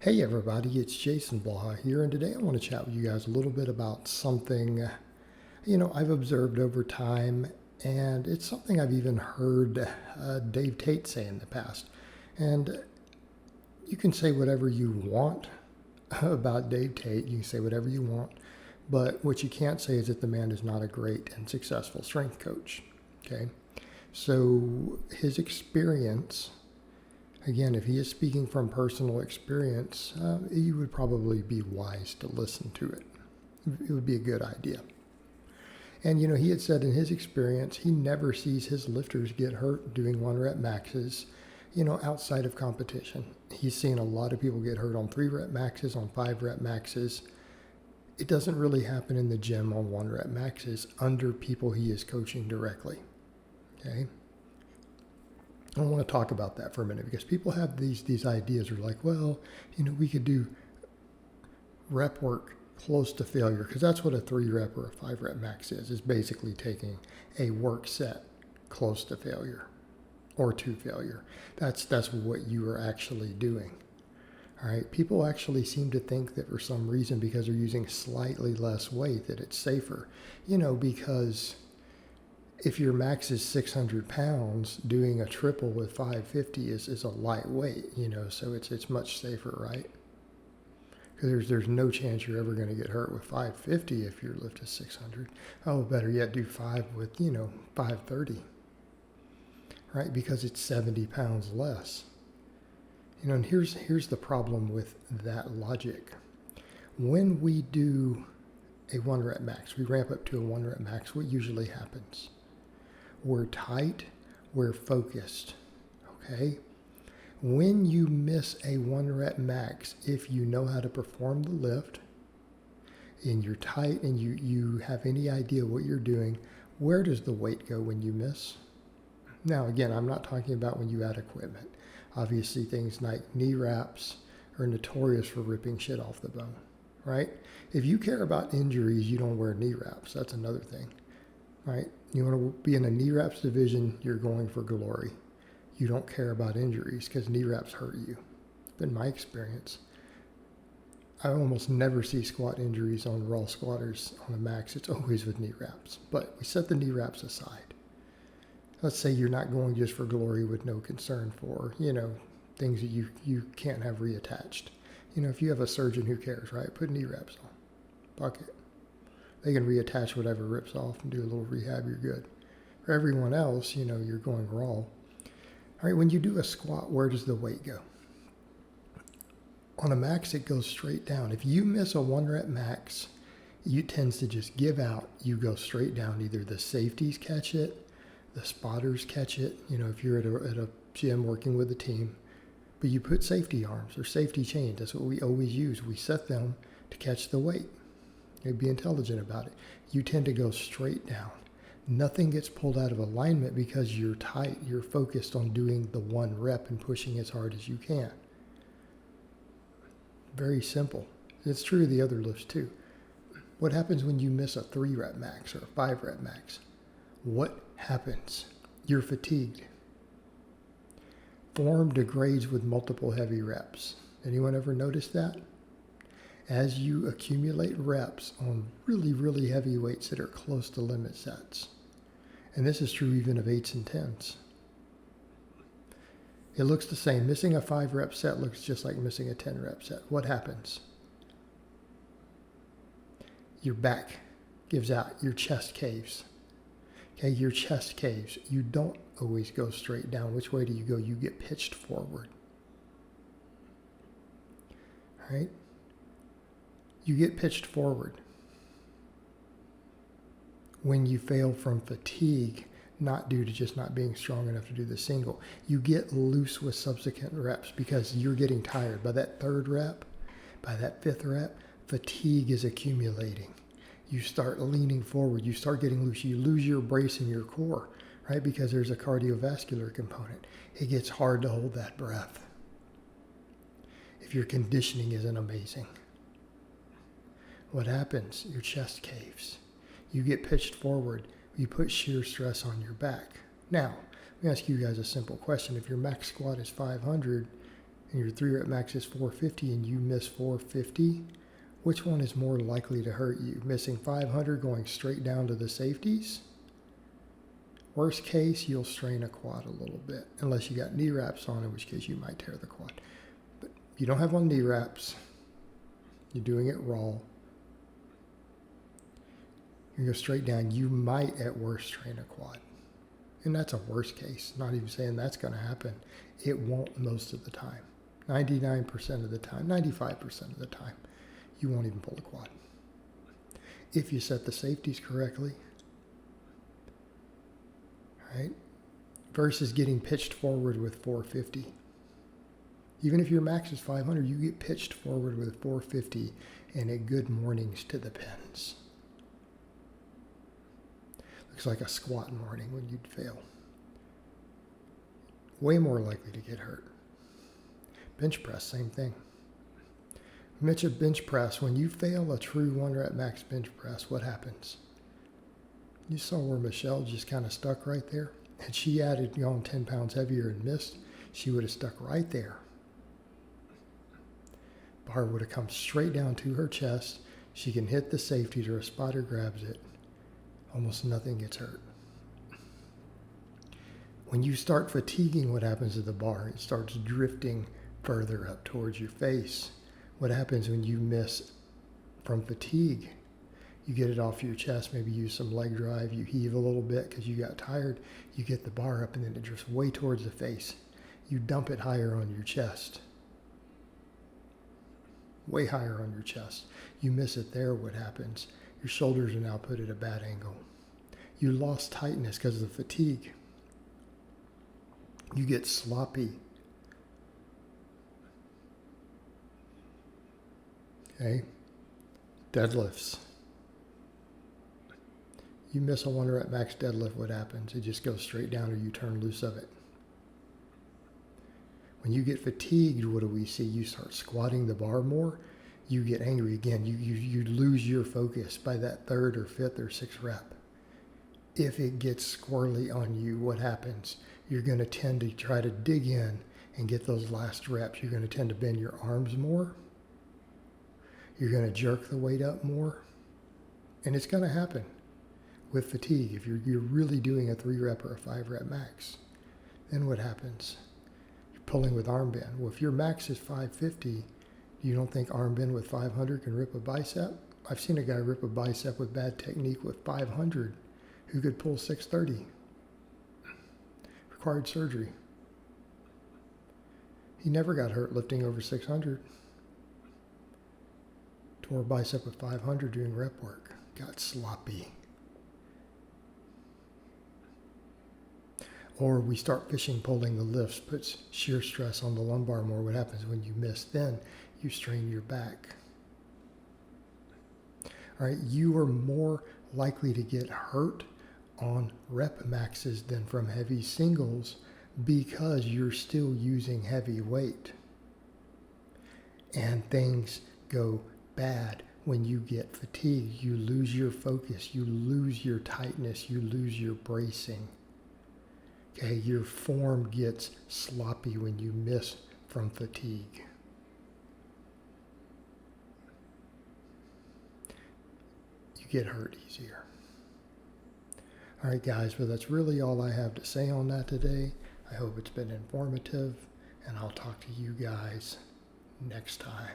Hey everybody, it's Jason Blaha here, and today I want to chat with you guys a little bit about something, I've observed over time, and it's something I've even heard Dave Tate say in the past. And you can say whatever you want about Dave Tate, you can say whatever you want, but what you can't say is that the man is not a great and successful strength coach, okay? So his experience, again, if he is speaking from personal experience, you would probably be wise to listen to it. It would be a good idea. And, he had said in his experience, he never sees his lifters get hurt doing 1 rep maxes, outside of competition. He's seen a lot of people get hurt on 3 rep maxes, on 5 rep maxes. It doesn't really happen in the gym on 1 rep maxes under people he is coaching directly. Okay? I want to talk about that for a minute because people have these ideas are like, well, we could do rep work close to failure, because that's what a 3 rep or a 5 rep max is basically taking a work set close to failure or to failure. That's what you are actually doing. All right. People actually seem to think that for some reason, because they're using slightly less weight, that it's safer, because if your max is 600 pounds, doing a triple with 550 is a lightweight, so it's much safer, right? Because there's no chance you're ever going to get hurt with 550 if your lift is 600. Oh, better yet, do 5 with, 530, right? Because it's 70 pounds less. And here's the problem with that logic. When we do a 1 rep max, we ramp up to a 1 rep max, what usually happens? We're tight, we're focused, okay? When you miss a 1 rep max, if you know how to perform the lift, and you're tight and you have any idea what you're doing, where does the weight go when you miss? Now, again, I'm not talking about when you add equipment. Obviously, things like knee wraps are notorious for ripping shit off the bone, right? If you care about injuries, you don't wear knee wraps. That's another thing. Right? You want to be in a knee wraps division, you're going for glory. You don't care about injuries because knee wraps hurt you. It's been my experience. I almost never see squat injuries on raw squatters on a max. It's always with knee wraps. But we set the knee wraps aside. Let's say you're not going just for glory with no concern for, things that you can't have reattached. If you have a surgeon who cares, right? Put knee wraps on. Bucket. They can reattach whatever rips off and do a little rehab, you're good. For everyone else, you're going raw. All right, when you do a squat, where does the weight go? On a max, it goes straight down. If you miss a 1 rep max, it tends to just give out. You go straight down. Either the safeties catch it, the spotters catch it, if you're at a gym working with a team. But you put safety arms or safety chains. That's what we always use. We set them to catch the weight. Be intelligent about it. You tend to go straight down. Nothing gets pulled out of alignment because you're tight. You're focused on doing the 1 rep and pushing as hard as you can. Very simple. It's true of the other lifts too. What happens when you miss a 3 rep max or a 5 rep max? What happens? You're fatigued. Form degrades with multiple heavy reps. Anyone ever notice that? As you accumulate reps on really, really heavy weights that are close to limit sets. And this is true even of 8s and 10s. It looks the same. Missing a 5 rep set looks just like missing a 10 rep set. What happens? Your back gives out. Your chest caves. Okay, your chest caves. You don't always go straight down. Which way do you go? You get pitched forward. All right? You get pitched forward. When you fail from fatigue, not due to just not being strong enough to do the single, you get loose with subsequent reps because you're getting tired. By that 3rd rep, by that 5th rep, fatigue is accumulating. You start leaning forward. You start getting loose. You lose your brace in your core, right? Because there's a cardiovascular component. It gets hard to hold that breath if your conditioning isn't amazing. What happens? Your chest caves. You get pitched forward. You put shear stress on your back. Now, let me ask you guys a simple question. If your max squat is 500 and your 3 rep max is 450 and you miss 450, which one is more likely to hurt you? Missing 500 going straight down to the safeties? Worst case, you'll strain a quad a little bit, unless you got knee wraps on, in which case you might tear the quad. But you don't have on knee wraps. You're doing it raw. You go straight down, you might at worst strain a quad. And that's a worst case. Not even saying that's going to happen. It won't most of the time. 99% of the time, 95% of the time, you won't even pull a quad. If you set the safeties correctly, right? Versus getting pitched forward with 450. Even if your max is 500, you get pitched forward with 450 and a good mornings to the pins. Looks like a squat morning when you'd fail. Way more likely to get hurt. Bench press, same thing. Mention bench press. When you fail a true 1 rep max bench press, what happens? You saw where Michelle just kind of stuck right there. Had she added on 10 pounds heavier and missed, she would have stuck right there. Bar would have come straight down to her chest. She can hit the safeties or a spotter grabs it. Almost nothing gets hurt. When you start fatiguing, what happens to the bar? It starts drifting further up towards your face. What happens when you miss from fatigue? You get it off your chest, maybe use some leg drive, you heave a little bit because you got tired, you get the bar up and then it drifts way towards the face. You dump it higher on your chest. Way higher on your chest. You miss it there, what happens? Your shoulders are now put at a bad angle. You lost tightness because of the fatigue. You get sloppy. Okay? Deadlifts. You miss a 1 rep max deadlift, what happens? It just goes straight down or you turn loose of it. When you get fatigued, what do we see? You start squatting the bar more. You get angry again. You lose your focus by that 3rd or 5th or 6th rep. If it gets squirrely on you, what happens? You're going to tend to try to dig in and get those last reps. You're going to tend to bend your arms more. You're going to jerk the weight up more. And it's going to happen with fatigue. If you're really doing a 3 rep or a 5 rep max, then what happens? You're pulling with arm bend. Well, if your max is 550, you don't think arm bend with 500 can rip a bicep? I've seen a guy rip a bicep with bad technique with 500 who could pull 630. Required surgery. He never got hurt lifting over 600. Tore a bicep with 500 doing rep work. Got sloppy. Or we start fishing pulling the lifts, puts shear stress on the lumbar more. What happens when you miss? Then you strain your back. All right, you are more likely to get hurt on rep maxes than from heavy singles because you're still using heavy weight. And things go bad when you get fatigued. You lose your focus, you lose your tightness, you lose your bracing. Okay, your form gets sloppy when you miss from fatigue. You get hurt easier. All right, guys, well, that's really all I have to say on that today. I hope it's been informative, and I'll talk to you guys next time.